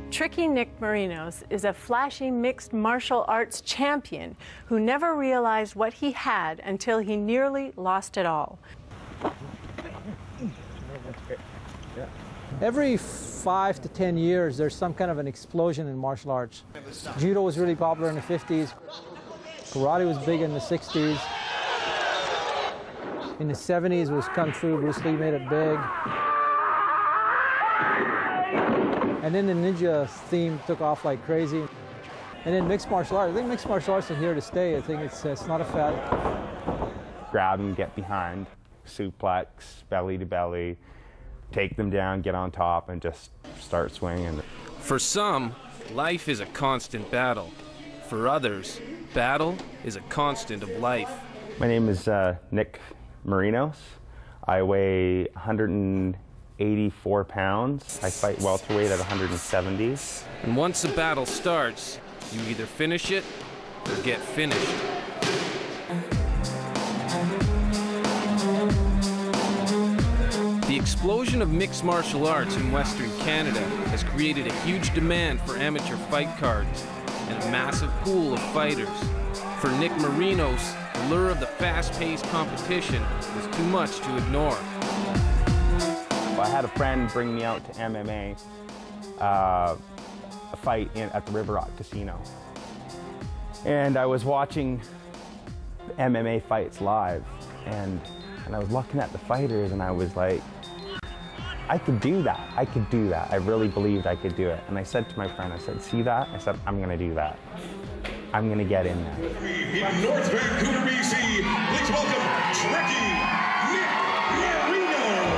Tricky Nick Marinos is a flashy mixed martial arts champion who never realized what he had until he nearly lost it all. Every 5 to 10 years, there's some kind of an explosion in martial arts. Judo was really popular in the 50s. Karate was big in the 60s. In the 70s, it was Kung Fu. Bruce Lee made it big. And then the ninja theme took off like crazy. And then mixed martial arts. I think mixed martial arts are here to stay. I think it's not a fad. Grab and get behind, suplex, belly to belly, take them down, get on top, and just start swinging. For some, life is a constant battle. For others, battle is a constant of life. My name is Nick Marinos. I weigh 184 pounds. I fight welterweight at 170. And once the battle starts, you either finish it or get finished. The explosion of mixed martial arts in Western Canada has created a huge demand for amateur fight cards and a massive pool of fighters. For Nick Marinos, the lure of the fast-paced competition was too much to ignore. I had a friend bring me out to MMA, a fight at the River Rock Casino. And I was watching MMA fights live, and I was looking at the fighters, and I was like, I could do that. I could do that. I really believed I could do it. And I said to my friend, I said, see that? I said, I'm going to do that. I'm going to get in there. In North Vancouver, BC, please welcome Tricky Nick Marinos.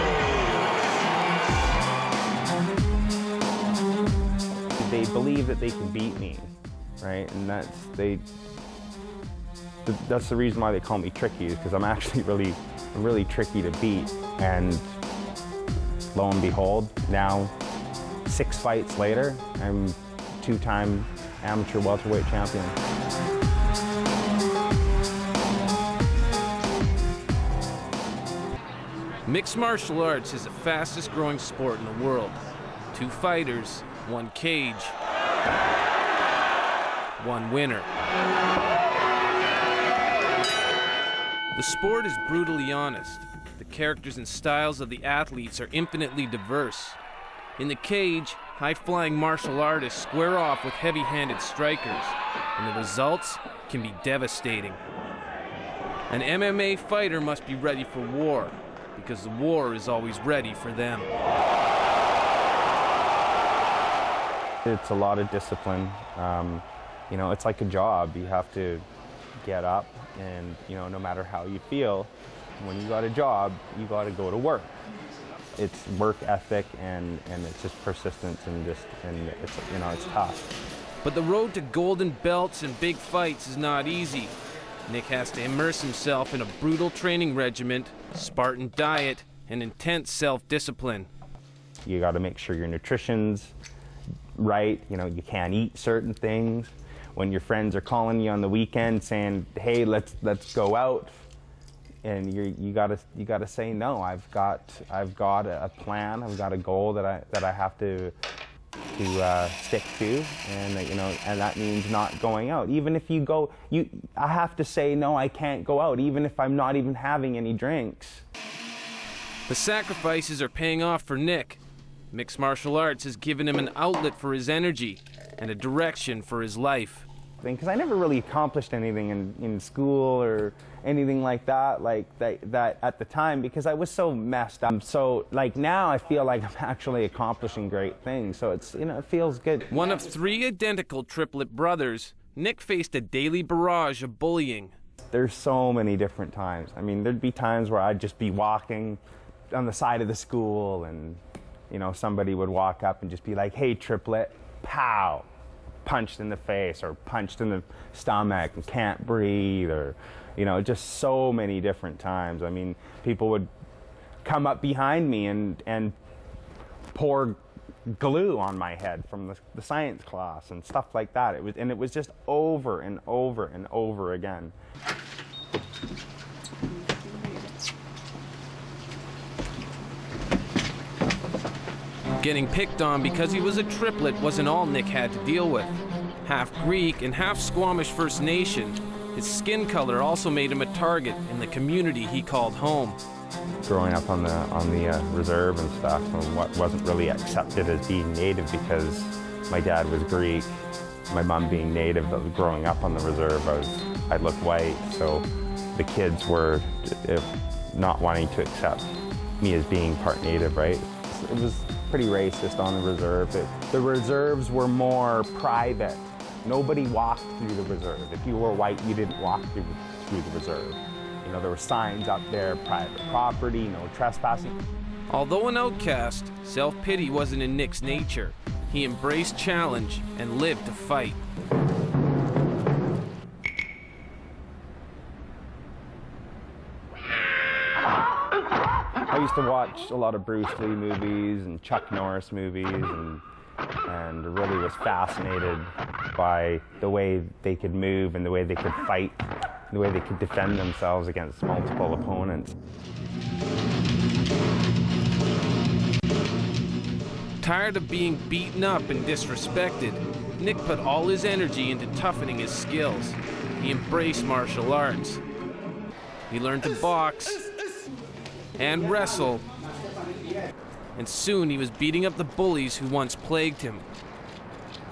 They believe that they can beat me, right? And that's the reason why they call me Tricky, is because I'm actually really tricky to beat. And lo and behold, now 6 fights later, I'm 2-time amateur welterweight champion. Mixed martial arts is the fastest growing sport in the world. 2 fighters, 1 cage, 1 winner. The sport is brutally honest. The characters and styles of the athletes are infinitely diverse. In the cage, high-flying martial artists square off with heavy-handed strikers, and the results can be devastating. An MMA fighter must be ready for war, because the war is always ready for them. It's a lot of discipline. You know, it's like a job. You have to get up, and no matter how you feel, when you got a job, you got to go to work. It's work ethic, and it's just persistence, and it's it's tough. But the road to golden belts and big fights is not easy. Nick has to immerse himself in a brutal training regimen, Spartan diet, and intense self-discipline. You got to make sure your nutrition's right. You can't eat certain things. When your friends are calling you on the weekend saying, "Hey, let's go out," and you gotta say no. I've got a plan. I've got a goal that I have to stick to, and and that means not going out. Even if you go, I have to say no. I can't go out, even if I'm not even having any drinks. The sacrifices are paying off for Nick. Mixed martial arts has given him an outlet for his energy and a direction for his life. Because I never really accomplished anything in school or anything like that, that at the time, because I was so messed up. So now I feel like I'm actually accomplishing great things. So it's it feels good. One of 3 identical triplet brothers, Nick faced a daily barrage of bullying. There's so many different times. I mean, there'd be times where I'd just be walking on the side of the school, and somebody would walk up and just be like, "Hey, triplet," pow. Punched in the face or punched in the stomach and can't breathe, or just so many different times. I mean, people would come up behind me and pour glue on my head from the science class and stuff like that. It was just over and over and over again. Getting picked on because he was a triplet wasn't all Nick had to deal with. Half Greek and half Squamish First Nation, his skin color also made him a target in the community he called home. Growing up on the reserve and stuff, and what wasn't really accepted as being native because my dad was Greek, my mom being native, but growing up on the reserve, I looked white, so the kids were not wanting to accept me as being part native, right? It was pretty racist on the reserve. The reserves were more private. Nobody walked through the reserve. If you were white, you didn't walk through the reserve. You know, there were signs up there, private property, no trespassing. Although an outcast, self-pity wasn't in Nick's nature. He embraced challenge and lived to fight. I used to watch a lot of Bruce Lee movies and Chuck Norris movies, and really was fascinated by the way they could move and the way they could fight, and the way they could defend themselves against multiple opponents. Tired of being beaten up and disrespected, Nick put all his energy into toughening his skills. He embraced martial arts. He learned to box and wrestle, and soon he was beating up the bullies who once plagued him.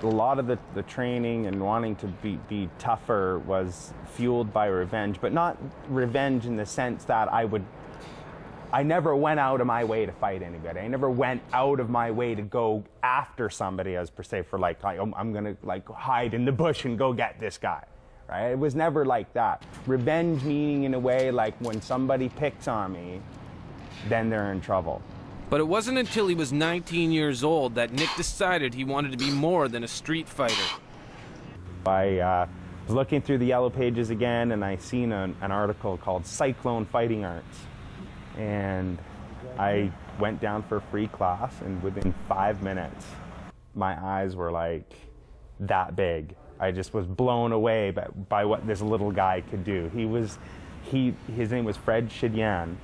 A lot of the training and wanting to be tougher was fueled by revenge, but not revenge in the sense that I never went out of my way to fight anybody. I never went out of my way to go after somebody as per se for like, I'm gonna like hide in the bush and go get this guy, right? It was never like that. Revenge meaning in a way like when somebody picks on me, then they're in trouble. But it wasn't until he was 19 years old that Nick decided he wanted to be more than a street fighter. I was looking through the Yellow Pages again, and I seen an article called Cyclone Fighting Arts. And I went down for a free class, and within 5 minutes, my eyes were like that big. I just was blown away by what this little guy could do. His name was Fred Shidyan.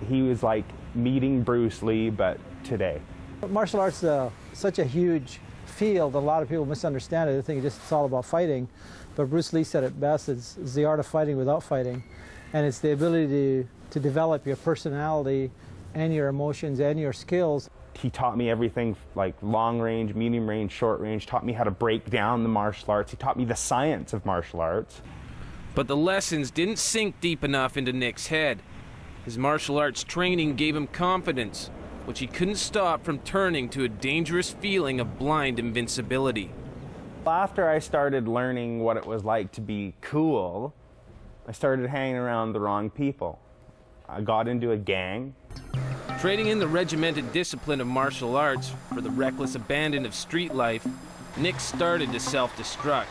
He was like meeting Bruce Lee, but today. Martial arts is such a huge field. A lot of people misunderstand it. They think it's all about fighting. But Bruce Lee said it best. It's the art of fighting without fighting. And it's the ability to develop your personality and your emotions and your skills. He taught me everything like long range, medium range, short range, taught me how to break down the martial arts. He taught me the science of martial arts. But the lessons didn't sink deep enough into Nick's head. His martial arts training gave him confidence, which he couldn't stop from turning to a dangerous feeling of blind invincibility. After I started learning what it was like to be cool, I started hanging around the wrong people. I got into a gang. Trading in the regimented discipline of martial arts for the reckless abandon of street life, Nick started to self-destruct.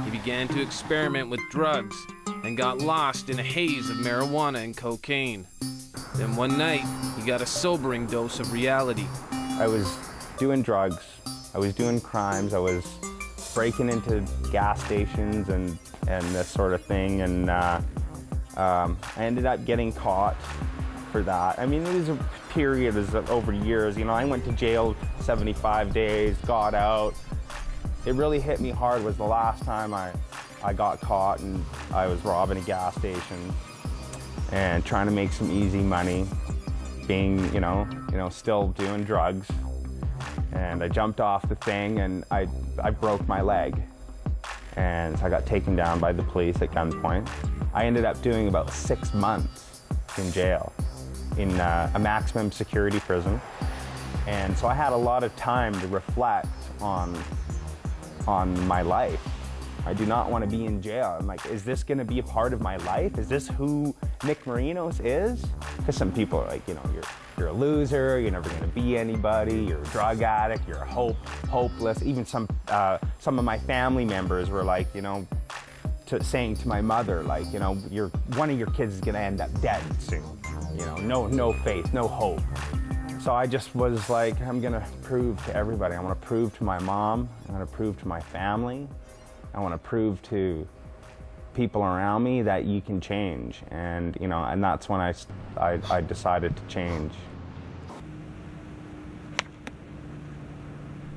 He began to experiment with drugs and got lost in a haze of marijuana and cocaine. Then one night, he got a sobering dose of reality. I was doing drugs, I was doing crimes, I was breaking into gas stations and this sort of thing, and I ended up getting caught for that. I mean, it was a period of over years. You know, I went to jail 75 days, got out. It really hit me hard was the last time I got caught, and I was robbing a gas station and trying to make some easy money, being, you know, still doing drugs. And I jumped off the thing and I broke my leg. And so I got taken down by the police at gunpoint. I ended up doing about 6 months in jail in a maximum security prison. And so I had a lot of time to reflect on my life. I do not want to be in jail. I'm like, is this going to be a part of my life? Is this who Nick Marinos is? Because some people are like, you know, you're a loser, you're never going to be anybody, you're a drug addict, you're hopeless. Even some of my family members were like, you know, saying to my mother, like, you know, one of your kids is going to end up dead soon. You know, no faith, no hope. So I just was like, I'm going to prove to everybody. I want to prove to my mom. I want to prove to my family. I want to prove to people around me that you can change. And, you know, and that's when I decided to change.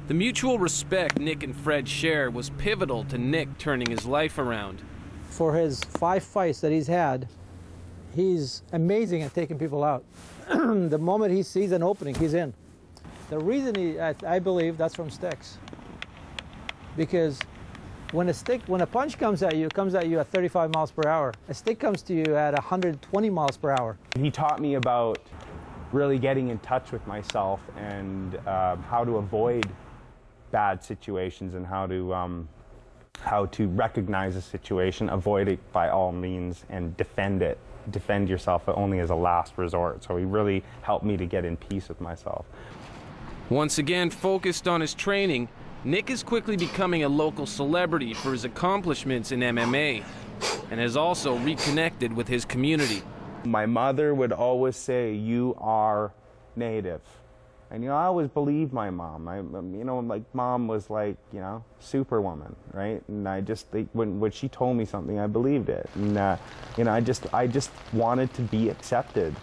The mutual respect Nick and Fred share was pivotal to Nick turning his life around. For his 5 fights that he's had, he's amazing at taking people out. The moment he sees an opening, he's in. The reason I believe that's from sticks. Because when a punch comes at you, it comes at you at 35 miles per hour. A stick comes to you at 120 miles per hour. He taught me about really getting in touch with myself and how to avoid bad situations and how to recognize a situation, avoid it by all means, and defend it. Defend yourself only as a last resort. So he really helped me to get in peace with myself. Once again focused on his training, Nick is quickly becoming a local celebrity for his accomplishments in MMA and has also reconnected with his community. My mother would always say, "You are Native." And, you know, I always believed my mom. You know, like, mom was like, you know, superwoman, right? And I just, when she told me something, I believed it. And, you know, I just wanted to be accepted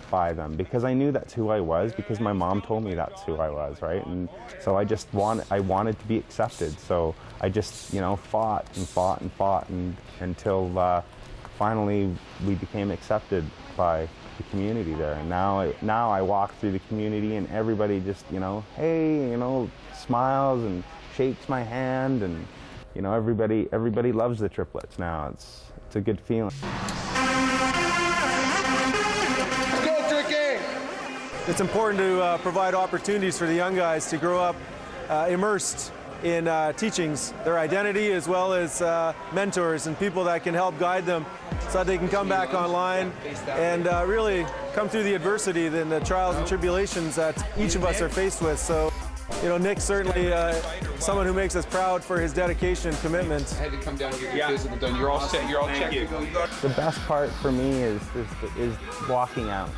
by them because I knew that's who I was, because my mom told me that's who I was, right? And so I wanted to be accepted. So I just, you know, fought until finally we became accepted by the community there. And now I walk through the community and everybody just, you know, hey, you know, smiles and shakes my hand, and, you know, everybody loves the triplets now. It's a good feeling. It's important to provide opportunities for the young guys to grow up immersed in teachings, their identity, as well as mentors and people that can help guide them so that they can come back online and really come through the adversity and the trials and tribulations that each of us are faced with. So, you know, Nick's certainly someone who makes us proud for his dedication and commitment. I had to come down here and visit them done. You're all set. You're all checked. The best part for me is walking out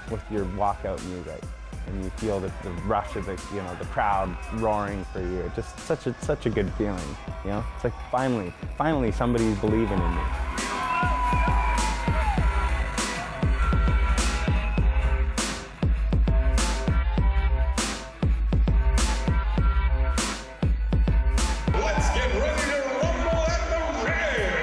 with your walkout music, and you feel the rush of the crowd roaring for you. It's just such a good feeling, you know. It's like finally somebody's believing in me. Let's get ready to rumble at the ring.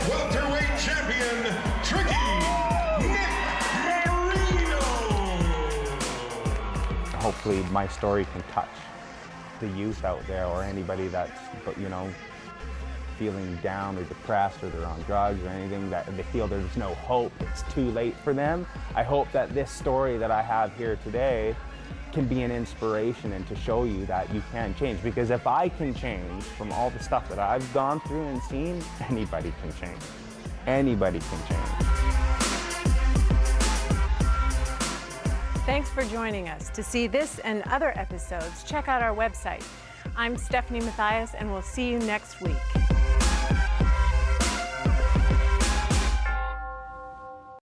Welterweight champion, Nick Marinos. Hopefully my story can touch the youth out there, or anybody that's, you know, feeling down or depressed, or they're on drugs or anything, that they feel there's no hope, it's too late for them. I hope that this story that I have here today can be an inspiration and to show you that you can change. Because if I can change from all the stuff that I've gone through and seen, anybody can change. Anybody can change. Thanks for joining us. To see this and other episodes, check out our website. I'm Stephanie Mathias, and we'll see you next week.